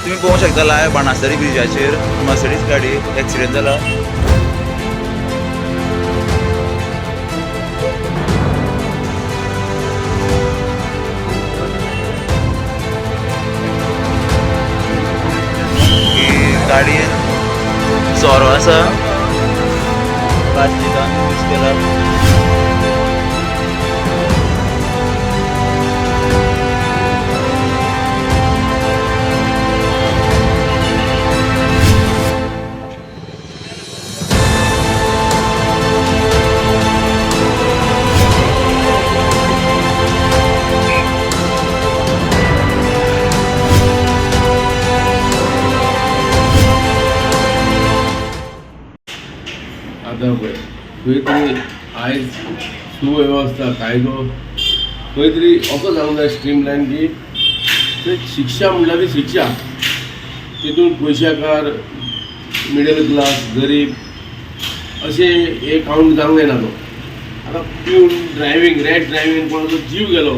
तुम्ही पळोवंक शकता लायव्ह बाणासतारी ब्रिजाचेर मर्सिडीज गाडी एक्सिडेंट जाला. गाडयेन सोरो आसा, प्लास्टिकान यूज केला. आतां पळय खंय तरी आयज सुवेवस्था कायदो खंय तरी असो जावंक जाय स्ट्रीमलायन की थंय शिक्षा म्हणल्यार ती शिक्षा तितून पयशाकार मिडल क्लास गरीब अशें हे कावंट जावंक जायना तो. आतां पिवन ड्रायवींग रॅश ड्रायवींग कोणाचो जीव गेलो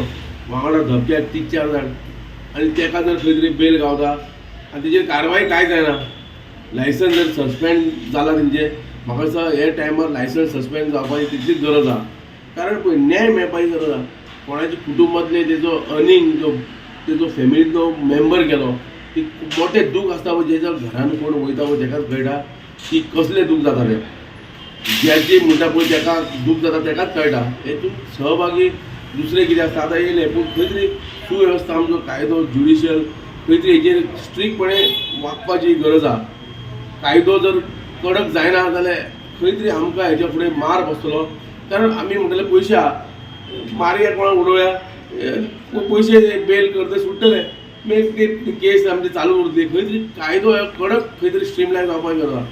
वांगडा धपक्याक 3-4 जाण आनी तेका जर खंय तरी बेल गावता आनी तेजेर कारवाय कांय जायना. लायसन्स जर सस्पेंड जाला तेंचे म्हाका दिसता हे टायमार लायसन्स सस्पेंड जावपाची तितलीच गरज आहा. कारण पळय न्याय मेळपाची गरज आहा. कोणाच्या कुटुंबांतले तेजो अर्निंग जो तेजो फॅमिलींतलो मेंबर गेलो ती मोठें दूख आसता पळय जेच्या घरान कोण वयता पळय तेकाच कळटा की कसलें दूख जाता तें. ज्याची म्हणटा पळय तेका दूख जाता तेकाच कळटा. हेतून सहभागी दुसरें कितें आसता आतां येयलें पूण खंय तरी सुवेवस्था आमचो कायदो ज्युडिशियल खंय तरी हेजेर स्ट्रिक्टपणे वागपाची गरज आहा. कायदो जर कडक जायना जाल्यार खंय तरी आमकां हेच्या फुडें मार बसतलो. कारण आमी म्हणटले पयशे आहा मारया कोणाक उडोवया पयशे बेल करता सुट्टले मागीर केस आमची चालू उरतली. खंय तरी कायदो कडक खंय तरी स्ट्रीमलायन जावपाक गरज आहा.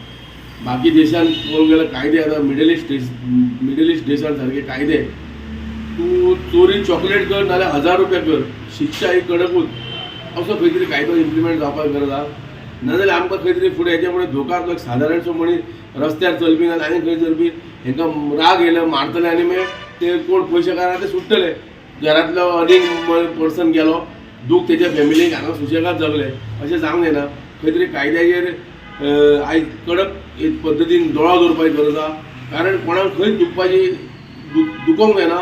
बाकी देशांत पळोवंक गेल्यार कायदे आतां मिडल इस्ट देशांत सारके कायदे तूं चोरी चॉकलेट कर नाल्यार 1000 रुपया कर शिक्षा ही कडकूच असो खंय तरी कायदो इम्प्लिमेंट जावपाक गरज आहा. नाजाल्यार आमकां खंय तरी फुडें हेच्या फुडें धोका एक सादारणसो मनीस रस्त्यार चलपी ना आनी खंय चलपी हांकां राग येयलो मारतले आनी मागीर ते कोण पयशेकार आहा ते सुट्टले. घरांतलो अर्निंग पर्सन गेलो दूख तेच्या फॅमिलीक हांगा सुशेगाद जगले अशें जावंक जायना. खंय तरी कायद्याचेर आयज कडक एक पद्दतीन दोळा दवरपाची गरज आहा. कारण कोणाक खंय दुखोवंक जायना.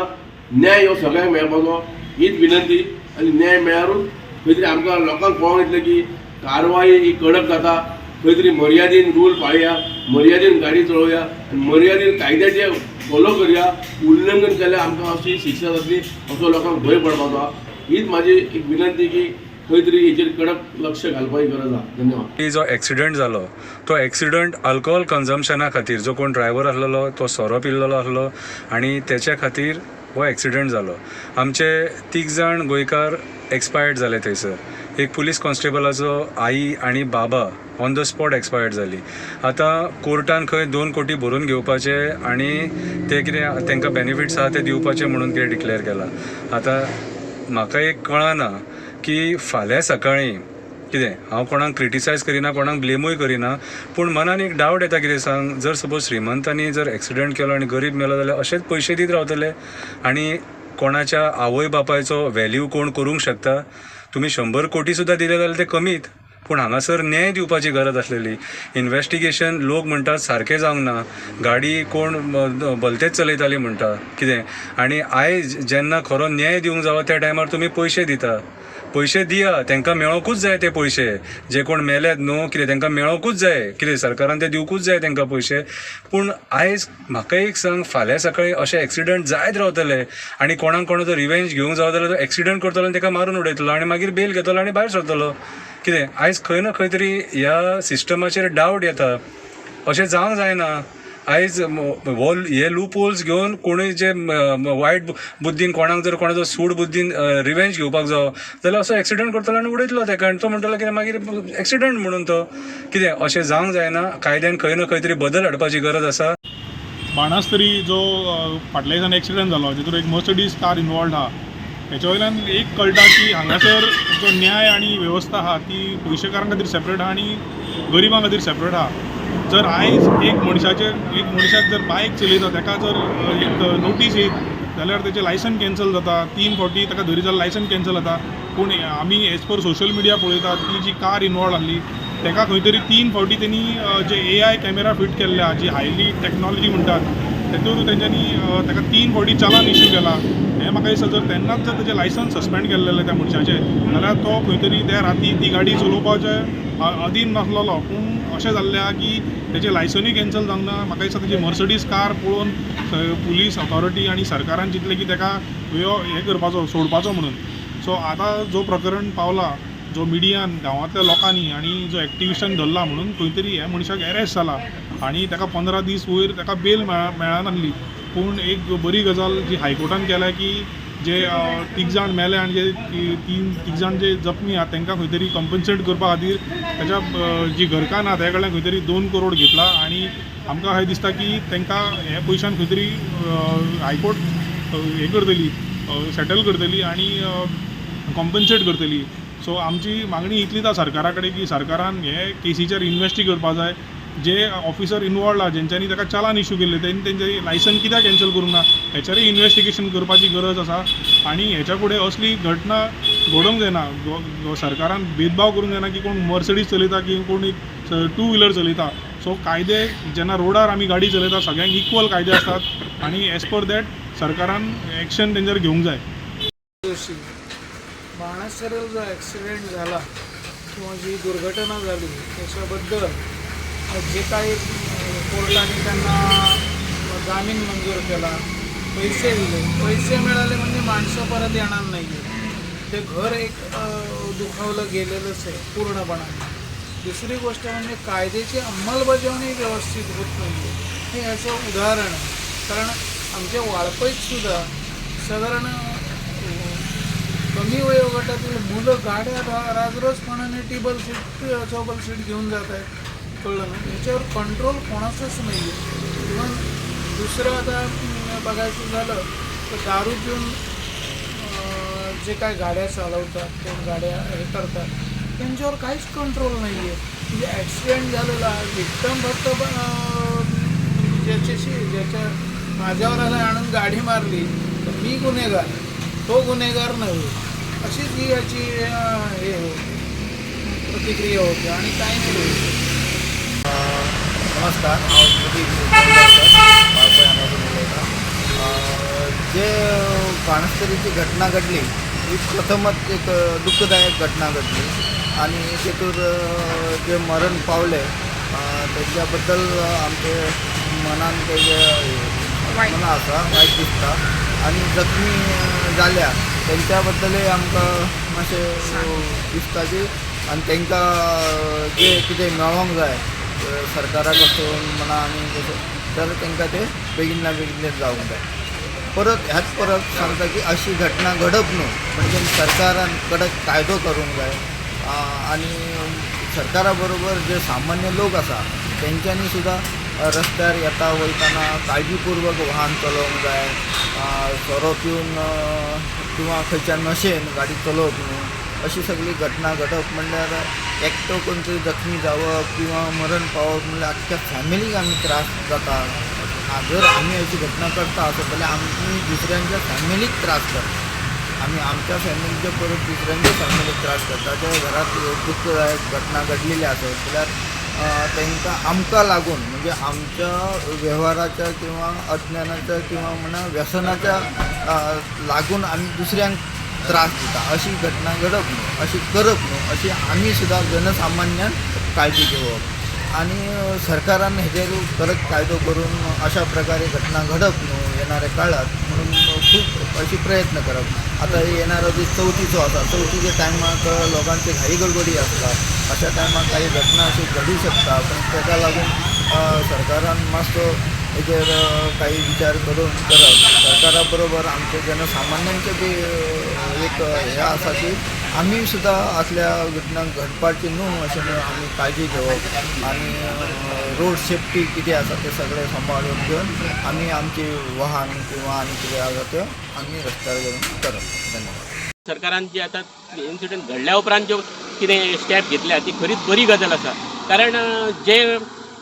न्याय हो सगळ्यांक मेळपाचो हीच विनंती आनी न्याय मेळ्यारूच खंय तरी आमकां लोकांक कळोंक येतलें की कारवाई ही कडक जाता. खंय तरी मर्यादेन रूल पाळया मर्यादेन गाडी चलोवया आनी मर्यादेन कायद्याचे फॉलो करया. उल्लंघन केल्यार आमकां अशी शिक्षा जातली असो लोकांक भंय पडपाचो आहा. हीच म्हाजी एक विनंती की खंय तरी हेचेर कडक लक्ष घालपाची गरज आहा. धन्यवाद. जो एक्सिडंट जालो तो एक्सिडंट अल्कोहोल कन्झम्पशना खातीर जो कोण ड्रायव्हर आसलेलो तो सोरो पिल्लेलो आसलो आनी तेच्या खातीर हो एक्सिडंट जालो. आमचे 3 जाण गोंयकार एक्सपायर्ड जाले थंयसर. एक पुलीस कॉन्स्टेबलाचो आई आनी बाबा ऑन द स्पॉट एक्सपायर्ड जाली. आतां कोर्टान खंय 2 कोटी भरून घेवपाचे आनी ते कितें तांकां बेनिफिट्स आहा ते दिवपाचे म्हणून कितें डिक्लेअर केलां. आतां म्हाका एक कळना की फाल्यां सकाळीं कितें हांव कोणाक क्रिटिसायज करिना कोणाक ब्लेमूय करिना पूण मनान एक डावट येता कितें सांग जर सपोज श्रीमंतांनी जर एक्सिडंट केलो आनी गरीब मेलो जाल्यार अशेंच पयशे दीत रावतले आनी कोणाच्या आवय बापायचो व्हॅल्यू कोण करूंक शकता. तुमी 100 कोटी सुद्दां दिले जाल्यार ते कमीत पूण हांगासर न्याय दिवपाची गरज आसलेली. इन्व्हेस्टिगेशन लोक म्हणटात सारकें जावंक ना गाडी कोण भलतेच चलयताली म्हणटा कितें आनी आयज जेन्ना खरो न्याय दिवंक जावो त्या टायमार तुमी पयशे दिता. पयशे दिया तांकां मेळोंकूच जाय ते पयशे जे कोण मेल्यात न्हू कितें तांकां मेळोंकूच जाय कितें सरकारान ते दिवकूच जाय तांकां पयशे. पूण आयज म्हाका एक सांग फाल्यां सकाळीं अशें एक्सिडंट जायत रावतले आनी कोणाक कोणाचो रिवेंज घेवंक जावो जाल्यार तो एक्सिडंट करतलो आनी ताका मारून उडयतलो आनी मागीर बेल घेतलो आनी भायर सरतलो. कितें आयज खंय ना खंय तरी ह्या सिस्टमाचेर डावट येता. अशें जावंक जायना. आयज हे लूप होल्स घेवन कोणूय जे वायट बुद्दीन कोणाक जर कोणाचो सूड बुद्दीन रिवेंज घेवपाक जावो जाल्यार असो एक्सिडंट करतलो आनी उडयतलो तेका आनी तो म्हणटलो कितें मागीर एक्सिडंट म्हणून तो कितें अशें जावंक जायना. कायद्यान खंय ना खंय तरी बदल हाडपाची गरज आसा. बाणासतरी जो फाटल्या दिसांनी एक्सिडंट जालो तितून एक मर्सिडीज कार इनवॉल्ड आहा. हेच्या वयल्यान एक कळटा की हांगासर जो न्याय आनी वेवस्था आहा ती पयशेकारां खातीर सेपरेट आहा आनी गरिबां खातीर सेपरेट आहा. जर आयज एक मनशाक जर बायक चलयता ताका जर एक नोटीस येयत जाल्यार तेचें लायसन कॅन्सल जाता, 3 फावटी ताका धरी जाल्यार लायसन कॅन्सल जाता. पूण आमी एज पर सोशल मिडिया पळयतात ती जी कार इनवॉल्व आसली ताका खंय तरी 3 फावटी तेणी जे AI कॅमेरा फिट केल्ल्या जी हायली टॅक्नॉलॉजी म्हणटात तेतूंत तेंच्यांनी ताका 3 फावटी चलान इश्यू केला. हें म्हाका दिसता जर तेन्नाच जर तेजें लायसन्स सस्पेंड केल्लें त्या मनशाचें जाल्यार तो खंय तरी त्या राती ती गाडी चलोवपाचे अधीन नासलेलो. पूण अशें जाल्लें आहा की तेजें लायसनूय कॅन्सल जावंक ना. म्हाका दिसता तेजी मर्सडीज कार पळोवन पुलीस ऑथॉरिटी आनी सरकारान चिंतलें की ताका हें करपाचो सोडपाचो म्हणून. सो आतां जो प्रकरण पावला जो मिडियान गांवांतल्या लोकांनी आनी जो एक्टिविस्टांनी धरला म्हणून खंय तरी ह्या मनशाक अरेस्ट जाला आनी ताका 15 दीस वयर ताका बेल मेळनासली. पूण एक बरी गजाल जी हायकोर्टान केल्या की जे 3 जाण मेले आनी जे 3 जाण जे जखमी आहात तांकां खंय तरी कॉम्पन्सेट करपा खातीर ताच्या जी घरकान्न आहा ताचे कडल्यान खंय तरी 2 करोड घेतला. आनी आमकां अशें दिसता की तांकां हे पयशान खंय तरी हायकोर्ट हें करतली सेटल करतली आनी कॉम्पन्सेट करतली. सो आमची मागणी इतलीच आसा सरकारा कडेन की सरकारान हे केसीचेर इन्वेस्टी करपा जाय. जे ऑफिसर इनवॉल्ड आहा जेंच्यांनी ताका चलान इश्यू केल्ले तेंचे लायसन कित्याक कॅन्सल करूंक ना हेचेरय इन्वेस्टिगेशन करपाची गरज आसा. आनी हेच्या फुडें असली घटना घडोवंक जायना. सरकारान भेदभाव करूंक जायना की कोण मर्सडीज चलयता की कोण एक 2 व्हिलर चलयता. सो कायदे जेन्ना रोडार आमी गाडी चलयता सगळ्यांक इक्वल कायदे आसतात आनी एज पर दॅट सरकारान एक्शन तेंचेर घेवंक जाय. बाणस्तारीला जो ॲक्सिडेंट झाला किंवा जी दुर्घटना झाली त्याच्याबद्दल जे काही कोर्टाने त्यांना जामीन मंजूर केला, पैसे दिले, पैसे मिळाले म्हणजे माणसं परत येणार नाही आहे. ते घर एक दुखावलं गेलेलंच आहे पूर्णपणाने. दुसरी गोष्ट म्हणजे कायद्याची अंमलबजावणी व्यवस्थित होत नाही आहे हे याचं उदाहरण आहे. कारण आमच्या वाळपईतसुद्धा साधारण कमी वयोगटातील मुलं गाड्या राजरोजपणाने टेबल सीट चौबल सीट घेऊन जात आहेत. कळलं ना, याच्यावर कंट्रोल कोणाचंच नाही आहे. किंवा दुसरं आता बघायचं झालं तर दारू पिऊन जे काय गाड्या चालवतात ते गाड्या हे करतात त्यांच्यावर काहीच कंट्रोल नाही आहे. म्हणजे ॲक्सिडेंट झालेला विक्टम फक्त ज्याच्या माझ्यावर आला आणून गाडी मारली तर मी गुन्हेगार, तो गुन्हेगार नव्हे, अशीच ही याची हे हो प्रतिक्रिया होते आणि काही नाही होते. नमस्कार, जे बाणस्तारीची घटना घडली ही प्रथमच एक दुःखदायक घटना घडली आणि तिथून जे मरण पावले त्याच्याबद्दल आमचे मनान तेजे मना आसा वायट दिसता. आणि जखमी जाल्या त्यांच्याबद्दलय आमकां मातशें दिसता की आनी तांकां जे कितें मेळोंक जाय सरकारा कडसून म्हणा आनी जशें जाल्यार तांकां ते बेगिना बेगीन जावंक जाय. परत सांगता की अशी घटना घडप न्हू म्हणजे सरकारान कडक कायदो करूंक जाय. आनी सरकारा बरोबर जे सामान्य लोक आसा तेंच्यांनी सुद्दां रस्त्यार येता वयताना काळजीपूर्वक वाहन चलोवंक जाय. सोरो पिवन किंवा खंयच्या नशेन गाडी चलोवप न्हू. अशी सगळी घटना घडप म्हणल्यार एकटो कोण तरी जखमी जावप किंवा मरण पावप म्हणल्यार आख्ख्या फॅमिलीक आमी त्रास जाता. जर आमी अशी घटना करता आसत जाल्यार आमी दुसऱ्यांच्या फॅमिलीक त्रास करता. आमी आमच्या फॅमिलीचे परत दुसऱ्यांच्या फॅमिलीक त्रास करता. ज्या घरात दुःखदायक घटना घडलेली आसत जाल्यार तांकां आमकां लागून म्हणजे आमच्या व्यवहाराच्या किंवा अज्ञानाच्या किंवा म्हणा व्यसनाच्या लागून आमी दुसऱ्यांक त्रास दिता. अशी घटना घडप न्हू, अशी करप न्हू, अशी आमी सुद्दां जनसामान्यान काळजी घेवप. आणि सरकारान हेजेर कडक कायदो करून अशा प्रकारे घटना घडप न्हू येणाऱ्या काळात म्हणून खूप अशी प्रयत्न करप. आता येणारा जो चवथीचो आसा चवथीच्या टायमाक लोकांचे घाई गडबडी आसता. अशा टायमाक काही घटना अशी घडू शकता. पण ताका लागून सरकारान मातसो हेजेर काही विचार करून करप. सरकारा बरोबर आमचे जनसामान्यांचे बी एक हे आसा की आमी सुद्दां असल्या घटना घडपाची न्हू अशें आमी काळजी घेवप आनी रोड सेफ्टी कितें आसा तें सगळें सांबाळून घेवन आमी आमची वाहन किंवा आनी कितें आसा तें आमी रस्त्यार घेवन करप. धन्यवाद. सरकारान जी आतां इन्सिडंट घडल्या उपरांत ज्यो कितें स्टेप घेतल्या ती खरीच बरी गजाल आसा. कारण जे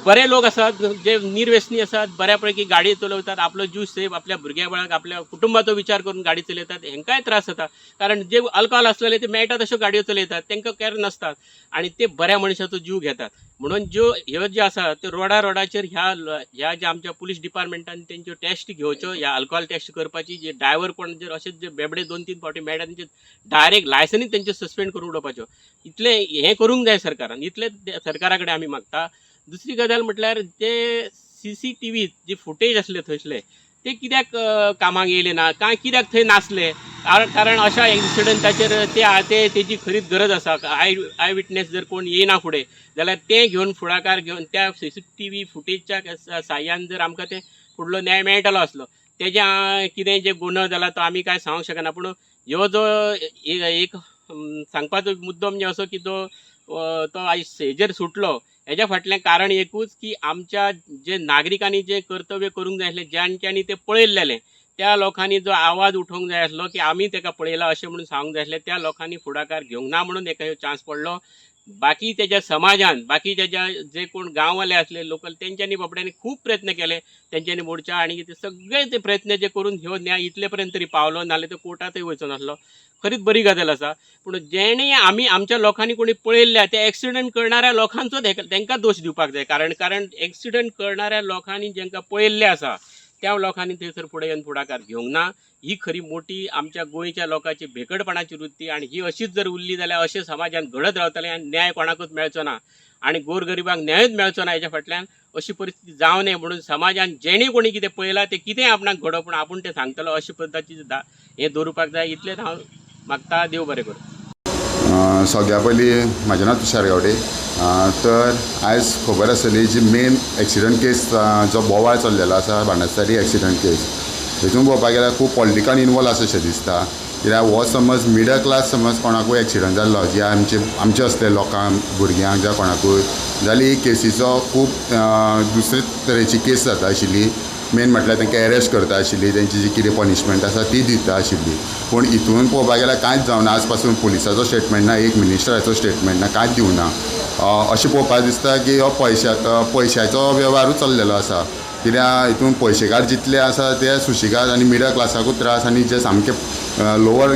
बरे लोक असतात जे निर्व्यसनी असतात, बऱ्यापैकी गाडी चलवतात, आपलो जीव सेफ, आपल्या भुरग्या बाळाक आपल्या कुटुंबाचो विचार करून गाडी चलयतात, हेंकाय त्रास जाता. कारण जे अल्कोहोल असलेले ते मेळटा तश्यो गाडयो चलयतात, तांकां कॅर नसतात आणि ते बऱ्या मनशाचो जीव घेतात. म्हणून ह्यो जे आसा ते रोडाचेर ह्या जे आमच्या पुलीस डिपार्टमेंटान तेंच्यो टेस्ट घेवच्यो, ह्या अल्कोहोल टेस्ट करपाची. जे ड्रायव्हर कोण जर अशेच जे बेबडे 2-3 फावटी मेळटा तेंचे डायरेक्ट लायसनूच तेंचे सस्पेंड करून उडोवपाच्यो. इतले हें करूंक जाय सरकारान, इतले सरकारा कडेन आमी मागता. दुसरी गजाल म्हटल्यार जे CCTV जे फुटेज असले थंयसले ते कित्याक कामाक येयले ना, काय कित्याक थंय नासले. कारण अशा एक्सिडंटाचेर ते तेजी खरीच गरज आसा. आय विटनेस जर कोण येयना फुडें जाल्यार ते घेवन फुडाकार घेवन त्या CCTV फुटेजच्या साह्यान जर आमकां ते फुडलो न्याय मेळटलो आसलो, तेजे कितें जे गुन्हो जाला तो आमी काय सांगूंक शकना. पूण ह्यो जो एक सांगपाचो मुद्दम जे असो की तो आयज हेजेर सुटलो, हेज्या फाटलें कारण एकूच की आमच्या जे नागरिकांनी जे कर्तव्य करूंक जाय आसलें, ज्यांच्यांनी ते पळयल्लें, त्या लोकांनी जो आवाज उठोवंक जाय आसलो की आमी ताका पळयला अशें म्हणून सांगूंक जाय आसलें, त्या लोकांनी फुडाकार घेवंक ना म्हणून एका ह्यो चान्स पडलो. बाकी तेज्या समाजान, बाकी तेज्या जे कोण गांववाले असले लोकल, तेंच्यांनी बाबड्यांनी खूब प्रयत्न केले तेंच्यांनी मोडच्या, आणि ते सगळे ते प्रयत्न जे करून ह्यो न्याय इतले पर्यंत तरी पावलो, नाल्यार तो कोर्टातय वचो नासलो. खरीच बरी गजाल आसा. पूण जेणे आमच्या लोकांनी कोणी पळयल्ल्या त्या एक्सिडंट करणाऱ्या लोकांचो तांकां दोश दिवपाक जाय. कारण एक्सिडंट करणाऱ्या लोकांनी जेंकां पळयल्लें आसा त्या लोकांनी थंयसर फुडें येवन फुडाकार घेवंक ना. ही खरी मोठी आमच्या गोंयच्या लोकांची भेकडपणाची वृत्ती, आणि ही अशीच जर उरली जाल्यार अशें समाजान घडत रावतलें आनी न्याय कोणाकूच मेळचो ना, आणि गोरगरिबांक न्यायच मेळचो ना. हेच्या फाटल्यान अशी परिस्थिती जावं नये म्हणून समाजान जेणे कोणी कितें पळयलां तें कितेंय आपणाक घडो, पूण आपूण तें सांगतलो अशे पद्दतीचें हें दवरुपाक जाय. इतलेंच हांव मागता. देव बरें करूं. सगळ्या पयलीं म्हजें नांव तुषार गावडे. तर आयज खबर आसतली जी मेन एक्सिडंट केस जो बोवाळ चल्लेलो आसा, बाणस्तारी एक्सिडंट केस, हितून पळोवपाक गेल्यार खूब पॉलिटिकल इनवॉल्व आसा अशें दिसता. कित्याक हो समज मिडल क्लास समज कोणाकूय एक्सिडंट जाल्लो, जे आमचे असले लोकांक, भुरग्यांक ज्या कोणाकूय जाल्यार ही केसीचो खूब दुसरे तरेची केस जाता आशिल्ली. मेन म्हटल्यार तांकां अरेस्ट करता आशिल्ली, तेंची जी कितें पनिशमेंट आसा ती दिता आशिल्ली. पूण हितून पळोवपाक गेल्यार कांयच जावना. आज पासून पुलिसाचो स्टेटमेंट ना, एक मिनिस्टराचो स्टेटमेंट ना, कांयच दिवना. अशें पळोवपाक दिसता की हो पयशाचो वेव्हारूच चल्लेलो आसा. कित्याक हितून पयशेकार जितले आसा ते सुशिगाद आनी मिडल क्लासाकूच त्रास, आनी जे सामके लोवर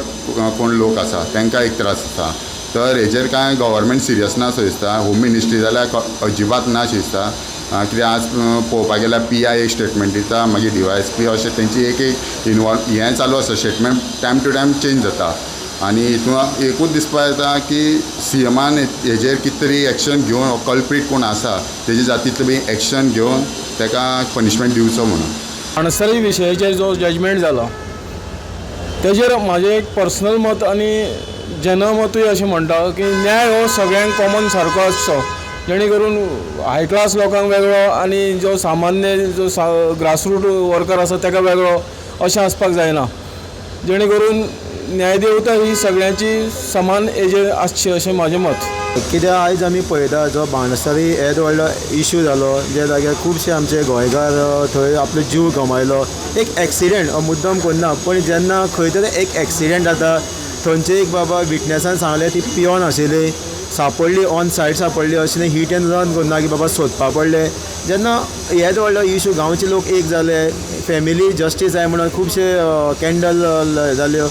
कोण लोक आसा तांकां एक त्रास जाता. तर हेजेर कांय गव्हर्मेंट सिरियस ना सो दिसता. होम मिनिस्ट्री जाल्यार अजिबात ना अशें दिसता. कित्याक आज पळोवपाक गेल्यार PI एक स्टेटमेंट दिता, मागीर DYSP अशें तेंची एक हें चालू आसा. Statement time to time change जाता. आनी हितून एकूच दिसपाक येता की CMान हेजेर कितें तरी एक्शन घेवन, हो कल्प्रीट कोण आसा तेजे जातींतलें बी एक्शन घेवन ताका पनिशमेंट दिवचो म्हणून. बाणस्तारी विशयाचेर जो जजमेंट जालो तेजेर म्हाजें एक पर्सनल मत आनी जनमतूय अशें म्हणटा की न्याय हो सगळ्यांक कॉमन सारको आसचो, जेणे करून हाय क्लास लोकांक वेगळो आनी जो सामान्य जो ग्रासरूट वर्कर आसा ताका वेगळो अशें आसपाक जायना. जेणे करून न्यायदेवता ही सगळ्यांची समान हेजेर आसची अशें म्हाजें मत. कित्याक आयज आमी पळयता जो बाणस्तारी येदो व्हडलो इश्यू जालो, ज्या जाग्यार खुबशे आमचे गोंयकार थंय आपलो जीव गमायलो. एक एक्सिडेंट हो मुद्दम करना, पण जेन्ना खंय तरी एक एक्सिडेंट जाता, थंयचे एक बाबा विटनेसान सांगलें ती पियोन आशिल्ली, सापडली ऑन सायड सापडली, अशें न्ही हीट एंड रन करना की बाबा सोदपा पडले. जेन्ना येदो व्हडलो इश्यू गांवचे लोक एक जाले, फॅमिली जस्टीस जाय म्हणून खुबशे कॅन्डल जाल्यो.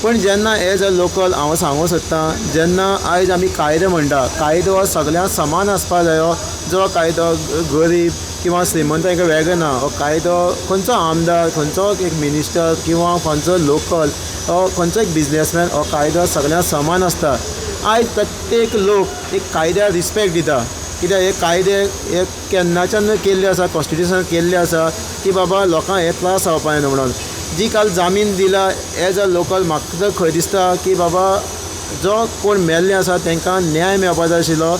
पण जेन्ना एज अ लोकल हांव सांगूंक सोदतां, जेन्ना आयज आमी कायदो म्हणटा, कायदो हो सगळ्यांक समान आसपाक जायो. जो कायदो गरीब किंवा श्रीमंत हाका वेगळो ना. हो कायदो खंयचो आमदार, खंयचो एक मिनिस्टर किंवा खंयचो लोकल, खंयचो एक बिजनेसमॅन, हो कायदो सगळ्यांक समान आसता. आयज प्रत्येक लोक एक कायद्याक रिस्पेक्ट दिता. कित्याक हे कायदे हे केन्नाच्यान केल्ले आसा, कॉन्स्टिट्युशनान केल्ले आसा की बाबा लोकांक हे त्रास जावपा न्हय म्हणून. जी काल जामीन दिला एज अ लोकल, म्हाका तर खंय दिसता की बाबा जो कोण मेल्ले आसा तांकां न्याय मेळपा जाय आशिल्लो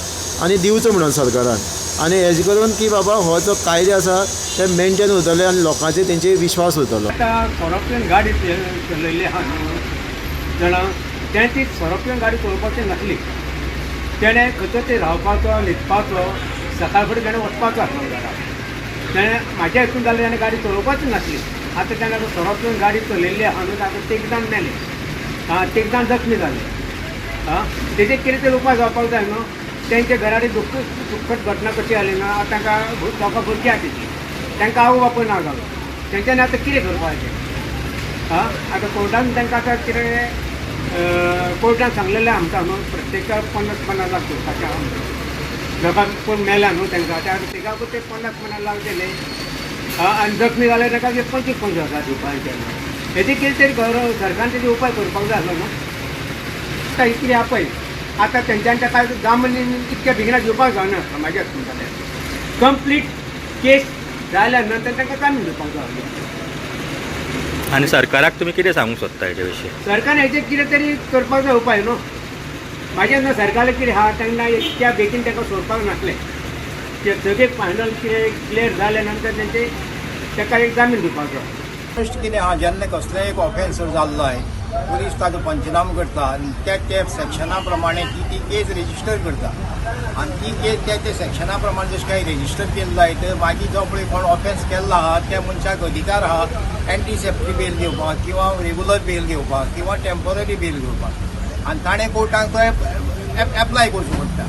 आनी दिवचो म्हणून सरकारान. आनी हेजे करून की बाबा हो जो कायदे आसा ते मेनटेन उरतले आनी लोकांचेर तेंचेर विश्वास उरतलो. आतां सोरोप्यान गाडी चलयल्ली आहा न्हू जाणां, तें ती सोरोप्यान गाडी चलोवपाची नासली. तेणें खंयचो ते रावपाचो, न्हिदपाचो, सकाळ फुडें तेणें वचपाचो आसलो घरा. तेणें म्हाज्या हितून जाल्यार तेणें गाडी चलोवपाची नासली. आतां तेणें सोरोप्यान गाडी चलयल्ली आहा न्हू, आतां तेग जाण मेले, तेग जाण जखमी जाले. तेजेर कितें तरी उपाय जावपाक जाय न्हू. त्यांच्या घराडी दुःखद घटना कशी जाली ना तांकां लोकां भुरगीं आहा तेची तांकां आवय बापूय ना जालो तेंच्यांनी आतां कितें करपाचें हां आतां कोर्टान तांकां आतां कितें कोर्टान सांगलेलें आमकां न्हू प्रत्येकाक 50-50 लाख दिवपाचें आहा लोकांक कोण मेला न्हू तांकां तिका ते 50-50 लाख दिले आनी जखमी जाले ताका 25-25 हजार दिवपाचें हेजी कितें तरी सरकारान तेजी उपाय करपाक जाय आसलो न्हू आतां इतली आपय आतां तेंच्यांनी ताका जामीन इतक्या बेगिना दिवपाक जायना म्हाज्या म्हणटालें कंप्लीट केस जाल्या नंतर तांकां जामीन दिवपाक जाय आसलो आनी सरकाराक तुमी कितें सांगूंक सोदता हेजे विशीं सरकारान हेजेर कितें तरी करपाक जाय उपाय न्हू म्हाज्या ना सरकाराक कितें आहा तेन्ना इतक्या बेगीन ताका सोडपाक नासलें ते सगळें फायनल कितें क्लियर जाल्या नंतर तेंचे ताका एक जामीन दिवपाक जाय फर्स्ट कितें आहा जेन्ना कसलोय एक ऑफेन्स जर जाल्लो आहे पुलीस ताजो पंचनामो करता आनी त्या सेक्शना प्रमाणे ती केस रेजिस्टर करता आनी ती केस त्या सेक्शना प्रमाणे जशें काही रेजिस्टर केल्लो आहे तर मागीर जो पळय कोण ऑफेन्स केल्लो आहा त्या मनशाक अधिकार आहा एंटीसेप्टी बेल घेवपाक किंवा रेगुलर बेल घेवपाक किंवा टेम्पररी बेल घेवपाक आनी ताणें कोर्टाक तो एप्लाय करचो पडटा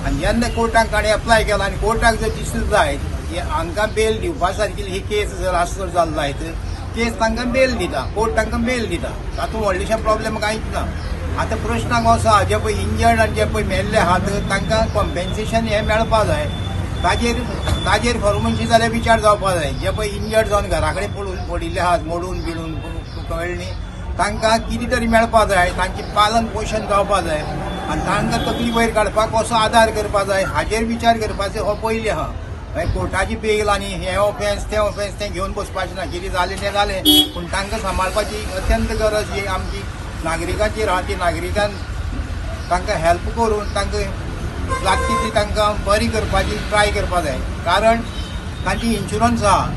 आनी जेन्ना कोर्टाक ताणें एप्लाय केला आनी कोर्टाक जर दिसलें जायत की हांकां बेल दिवपा सारकी ही केस जर आसत जाल्लो आहे तर केस तांकां बेल दिता कोर्ट तांकां बेल दिता तातूंत व्हडलेशें प्रॉब्लेम कांयच ना आतां प्रश्नाक असो आहा जे पळय इंजर्ड आनी जे पळय मेल्ले आहात तांकां कॉम्पेन्सेशन हें मेळपा जाय ताजेर फॉर्मन्सी जाल्यार विचार जावपा जाय जे पळय इंजर्ड जावन घरा कडेन पडिल्ले आहात मोडून बिडून कळ्ळें न्ही तांकां कितें तरी मेळपा जाय तांचें पालन पोशण जावपा जाय आनी तांकां तकली वयर काडपाक कसो आदार करपा जाय हाजेर विचार करपाचो हो पयलीं आहा कोर्टाची बेल आनी हे ऑफेन्स तें घेवन बसपाचें ना कितें जालें तें जालें पूण तांकां सांबाळपाची अत्यंत गरज ही आमची नागरिकांचेर आहा ती नागरिकान तांकां हेल्प करून तांकां लागता ती तांकां बरी करपाची ट्राय करपा जाय कारण तांची इन्शुरन्स आहा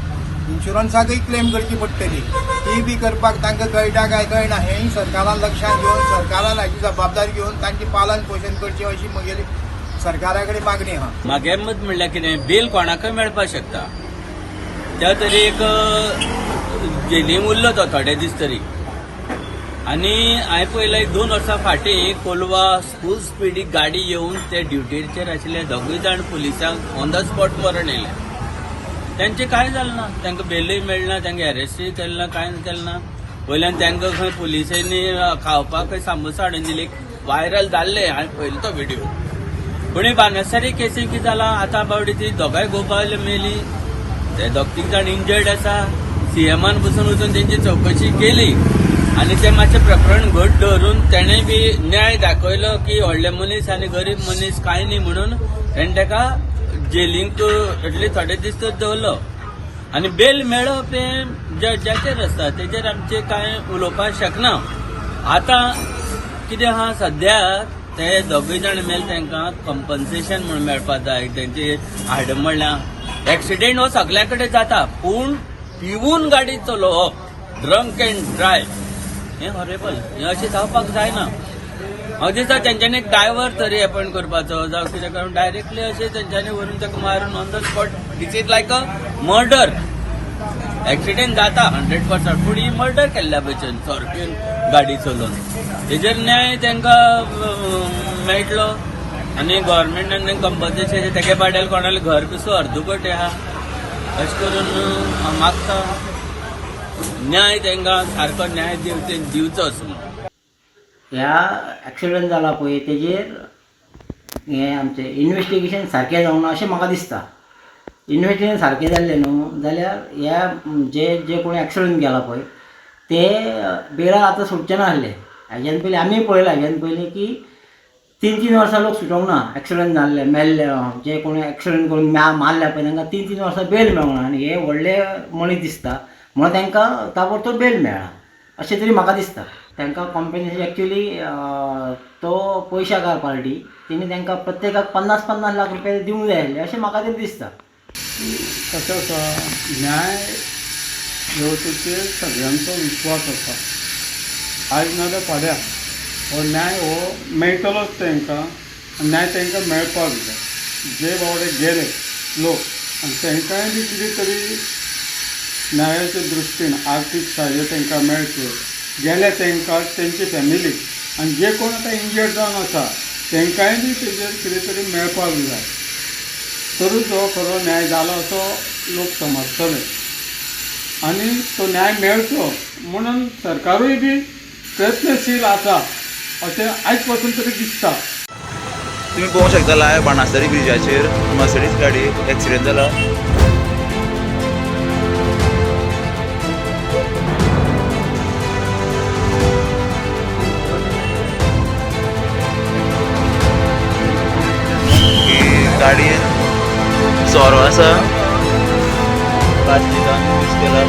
इन्शुरन्साकय क्लेम करची पडटली ती बी करपाक तांकां कळटा काय कळना हेंय सरकारान लक्षांत घेवन सरकारान हाची जबाबदारी घेवन तांची पालन पोशण करचें अशी म्हगेली सरकारा कडेन मागणी आहा म्हागे मत म्हणल्यार कितें बेल कोणाकय मेळपाक शकता त्या तरी एक जेलीन उरलो तो थोडे दीस तरी आनी हांवें पळयलें 2 वर्सां फाटीं कोलवा फूल स्पिडीक गाडी येवन ते ड्युटीचेर आशिल्ले दोगूय जाण पुलिसांक ऑन द स्पॉट मरण येयलें तेंचें कांय जालें ना तांकां बेलूय मेळना तांकां अरेस्टूय केलें ना कांय केलें ना वयल्यान तांकां खंय पुलिसांनी खावपाक खंय सामोसा हाडून दिले व्हायरल जाल्ले हांवें पळयलो तो व्हिडियो पूण बानसारी केसी कितें जालां आतां बावडी ती दोगांय गोपाल मेली ते दोग 3 जाण इंजर्ड आसा सीएमान बसून वचून तेंची चवकशी केली आनी तें मातशें प्रकरण घट धरून तेणें बी न्याय दाखयलो की व्हडले मनीस आनी गरीब मनीस कांय न्ही म्हणून तेणें ताका जेलींक एटलीस्ट थोडे दीस तर दवरलो आनी बेल मेळप हें जजाचेर आसता तेजेर आमचें कांय उलोवपाक शकना आतां कितें आहा सद्याक ते दोगूय जाण मेल तांकां कंपन्सेशन म्हणून मेळपाक जाय तेंचे हाड म्हणल्यार एक्सिडेंट हो सगल्या कडेन जाता पूण पिवून गाडी चलोवप ड्रंक एंड ड्रायव्ह हें हॉरेबल हें अशें जावपाक जायना हांव दिसता तेंच्यांनी एक ड्रायव्हर तरी अपॉयंट करपाचो जावं कितें करून डायरेक्टली अशें तेंच्यांनी व्हरून ताका मारून on the spot this is like a murder accident जाता 100% पूण ही मर्डर केल्ल्या भशेन सारकेन गाडी चलोवन हेजेर न्याय तांकां मेळटलो आनी गव्हर्मेंटान कंपन्सेशन तेगे पाड्याल कोणालें घर कसो अर्दुकट आहा अशें करून हांव मागता न्याय तांकां सारको न्याय दिवचो असो ह्या एक्सिडंट जाला पळय तेजेर हें आमचें इन्वेस्टिगेशन सारकें जावना अशें म्हाका दिसता इन्वेस्टिगेशन सारकें जाल्लें न्हू जाल्यार ह्या जे कोणी एक्सिडंट केला पळय ते बेला आतां सुटचे नासले हाज्यान पयलीं आमी पळयलां हाज्यान पयलीं की 3-3 वर्सां लोक सुटोंक ना एक्सिडंट जाल्ले मेल्ले जे कोणी एक्सिडंट करून मारल्या पळय तांकां 3-3 वर्सां बेल मेळूंक ना आनी हे व्हडले मनीस दिसता म्हणून तांकां ताबडतोब बेल मेळ्ळा अशें तरी म्हाका दिसता तांकां कॉम्पेन्सेशन एक्चुली तो पयशाकार पार्टी तेणी तांकां प्रत्येकाक 50-50 लाख रुपया दिवंक जाय आसले अशें म्हाका तरी दिसता कशें आसा न्याय घेवचेर सगळ्यांचो विश्वास आसा आयज नाजाल्यार फाल्यां हो न्याय हो मेळटलोच तांकां न्याय तांकां मेळपाक जाय जे बावडे गेले लोक आनी तांकांय बी कितें तरी न्यायाच्या दृश्टीन आर्थीक सहाय्य तांकां मेळचें गेले तांकां तेंची फॅमिली आनी जे कोण आतां इंजर्ड जावन आसा तांकांय बी तेजेर कितें तरी मेळपाक जाय तरूच हो खरो न्याय जालो असो लोक समजतले आनी तो न्याय मेळचो म्हणून सरकारूय बी प्रयत्नशील आसा अशें आयज पासून तरी दिसता. तुम्ही पळोवंक शकता बाणास्तारी ब्रिजाचेर मर्सिडीज गाडी एक्सिडेंट जाला. गाडयेन सोरो आसा प्लास्टिकान यूज केला.